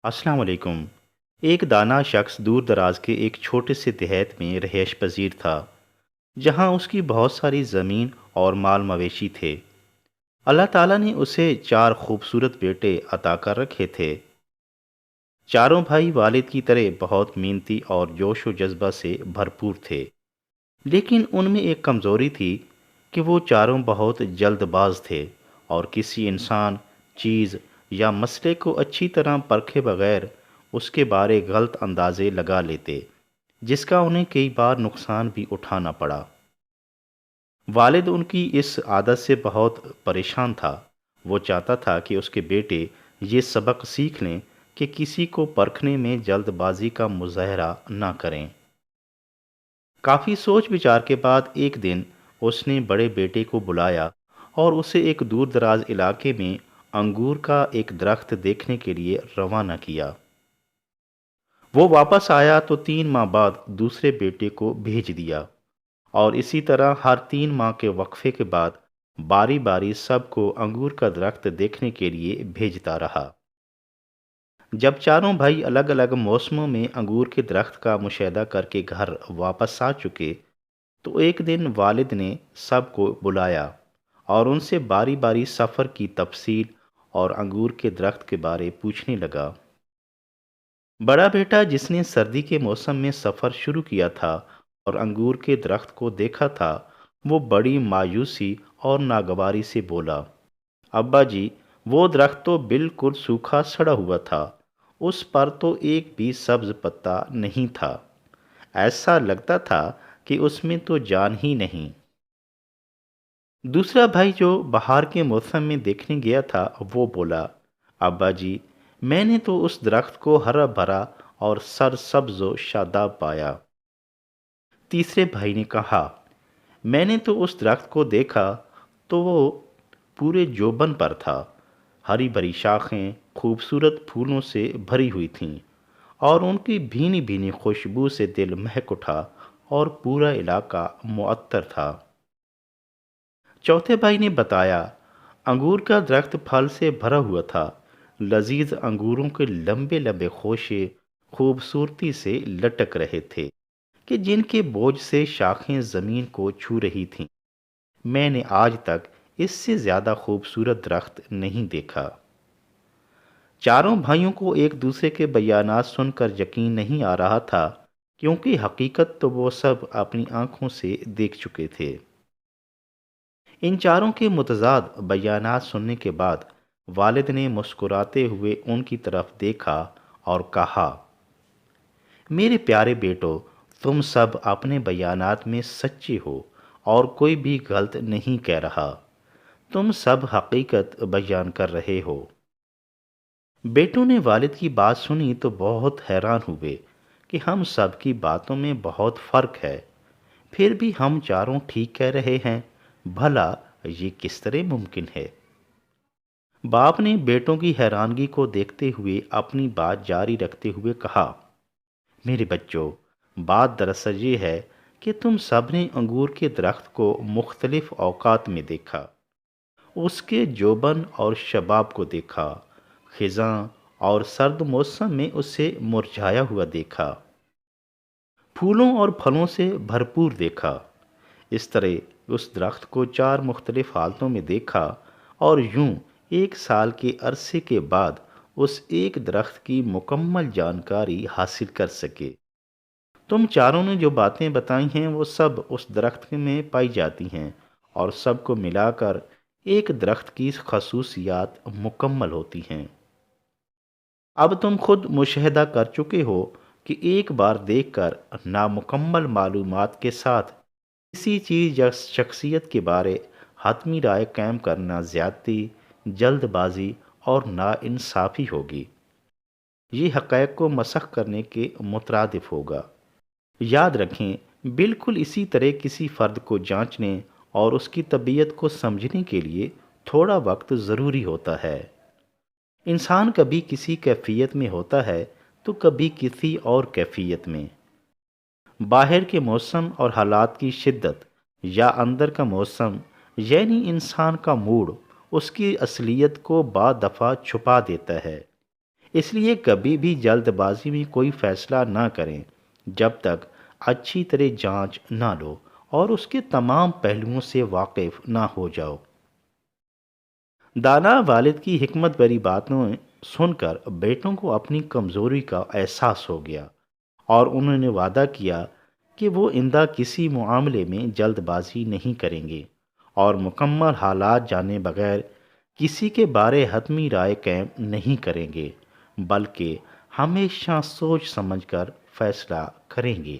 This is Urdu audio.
السلام علیکم۔ ایک دانا شخص دور دراز کے ایک چھوٹے سے دیہات میں رہائش پذیر تھا، جہاں اس کی بہت ساری زمین اور مال مویشی تھے۔ اللہ تعالیٰ نے اسے 4 خوبصورت بیٹے عطا کر رکھے تھے۔ چاروں بھائی والد کی طرح بہت محنتی اور جوش و جذبہ سے بھرپور تھے، لیکن ان میں ایک کمزوری تھی کہ وہ چاروں بہت جلد باز تھے اور کسی انسان، چیز یا مسئلے کو اچھی طرح پرکھے بغیر اس کے بارے غلط اندازے لگا لیتے، جس کا انہیں کئی بار نقصان بھی اٹھانا پڑا۔ والد ان کی اس عادت سے بہت پریشان تھا۔ وہ چاہتا تھا کہ اس کے بیٹے یہ سبق سیکھ لیں کہ کسی کو پرکھنے میں جلد بازی کا مظاہرہ نہ کریں۔ کافی سوچ بچار کے بعد ایک دن اس نے بڑے بیٹے کو بلایا اور اسے ایک دور دراز علاقے میں انگور کا ایک درخت دیکھنے کے لیے روانہ کیا۔ وہ واپس آیا تو 3 ماہ بعد دوسرے بیٹے کو بھیج دیا، اور اسی طرح ہر 3 ماہ کے وقفے کے بعد باری باری سب کو انگور کا درخت دیکھنے کے لیے بھیجتا رہا۔ جب چاروں بھائی الگ الگ موسموں میں انگور کے درخت کا مشاہدہ کر کے گھر واپس آ چکے تو ایک دن والد نے سب کو بلایا اور ان سے باری باری سفر کی تفصیل اور انگور کے درخت کے بارے پوچھنے لگا۔ بڑا بیٹا، جس نے سردی کے موسم میں سفر شروع کیا تھا اور انگور کے درخت کو دیکھا تھا، وہ بڑی مایوسی اور ناگواری سے بولا، ابا جی، وہ درخت تو بالکل سوکھا سڑا ہوا تھا، اس پر تو ایک بھی سبز پتا نہیں تھا، ایسا لگتا تھا کہ اس میں تو جان ہی نہیں۔ دوسرا بھائی، جو بہار کے موسم میں دیکھنے گیا تھا، وہ بولا، ابا جی، میں نے تو اس درخت کو ہرا بھرا اور سرسبز و شاداب پایا۔ تیسرے بھائی نے کہا، میں نے تو اس درخت کو دیکھا تو وہ پورے جوبن پر تھا، ہری بھری شاخیں خوبصورت پھولوں سے بھری ہوئی تھیں اور ان کی بھینی بھینی خوشبو سے دل مہک اٹھا اور پورا علاقہ معطر تھا۔ چوتھے بھائی نے بتایا، انگور کا درخت پھل سے بھرا ہوا تھا، لذیذ انگوروں کے لمبے لمبے خوشے خوبصورتی سے لٹک رہے تھے کہ جن کے بوجھ سے شاخیں زمین کو چھو رہی تھیں۔ میں نے آج تک اس سے زیادہ خوبصورت درخت نہیں دیکھا۔ چاروں بھائیوں کو ایک دوسرے کے بیانات سن کر یقین نہیں آ رہا تھا، کیونکہ حقیقت تو وہ سب اپنی آنکھوں سے دیکھ چکے تھے۔ ان چاروں کے متضاد بیانات سننے کے بعد والد نے مسکراتے ہوئے ان کی طرف دیکھا اور کہا، میرے پیارے بیٹو، تم سب اپنے بیانات میں سچے ہو اور کوئی بھی غلط نہیں کہہ رہا، تم سب حقیقت بیان کر رہے ہو۔ بیٹوں نے والد کی بات سنی تو بہت حیران ہوئے کہ ہم سب کی باتوں میں بہت فرق ہے، پھر بھی ہم چاروں ٹھیک کہہ رہے ہیں، بھلا یہ کس طرح ممکن ہے؟ باپ نے بیٹوں کی حیرانگی کو دیکھتے ہوئے اپنی بات جاری رکھتے ہوئے کہا، میرے بچوں، بات دراصل یہ ہے کہ تم سب نے انگور کے درخت کو مختلف اوقات میں دیکھا، اس کے جوبن اور شباب کو دیکھا، خزاں اور سرد موسم میں اسے مرجھایا ہوا دیکھا، پھولوں اور پھلوں سے بھرپور دیکھا۔ اس طرح اس درخت کو 4 مختلف حالتوں میں دیکھا اور یوں 1 سال کے عرصے کے بعد اس ایک درخت کی مکمل جانکاری حاصل کر سکے۔ تم چاروں نے جو باتیں بتائی ہیں وہ سب اس درخت میں پائی جاتی ہیں اور سب کو ملا کر ایک درخت کی خصوصیات مکمل ہوتی ہیں۔ اب تم خود مشاہدہ کر چکے ہو کہ ایک بار دیکھ کر نامکمل معلومات کے ساتھ کسی چیز یا شخصیت کے بارے حتمی رائے قائم کرنا زیادتی، جلد بازی اور ناانصافی ہوگی۔ یہ حقائق کو مسخ کرنے کے مترادف ہوگا۔ یاد رکھیں، بالکل اسی طرح کسی فرد کو جانچنے اور اس کی طبیعت کو سمجھنے کے لیے تھوڑا وقت ضروری ہوتا ہے۔ انسان کبھی کسی کیفیت میں ہوتا ہے تو کبھی کسی اور کیفیت میں۔ باہر کے موسم اور حالات کی شدت یا اندر کا موسم یعنی انسان کا موڈ اس کی اصلیت کو بعض دفعہ چھپا دیتا ہے۔ اس لیے کبھی بھی جلد بازی میں کوئی فیصلہ نہ کریں جب تک اچھی طرح جانچ نہ لو اور اس کے تمام پہلوؤں سے واقف نہ ہو جاؤ۔ دانا والد کی حکمت بری باتوں سن کر بیٹوں کو اپنی کمزوری کا احساس ہو گیا، اور انہوں نے وعدہ کیا کہ وہ آئندہ کسی معاملے میں جلد بازی نہیں کریں گے اور مکمل حالات جانے بغیر کسی کے بارے حتمی رائے قائم نہیں کریں گے، بلکہ ہمیشہ سوچ سمجھ کر فیصلہ کریں گے۔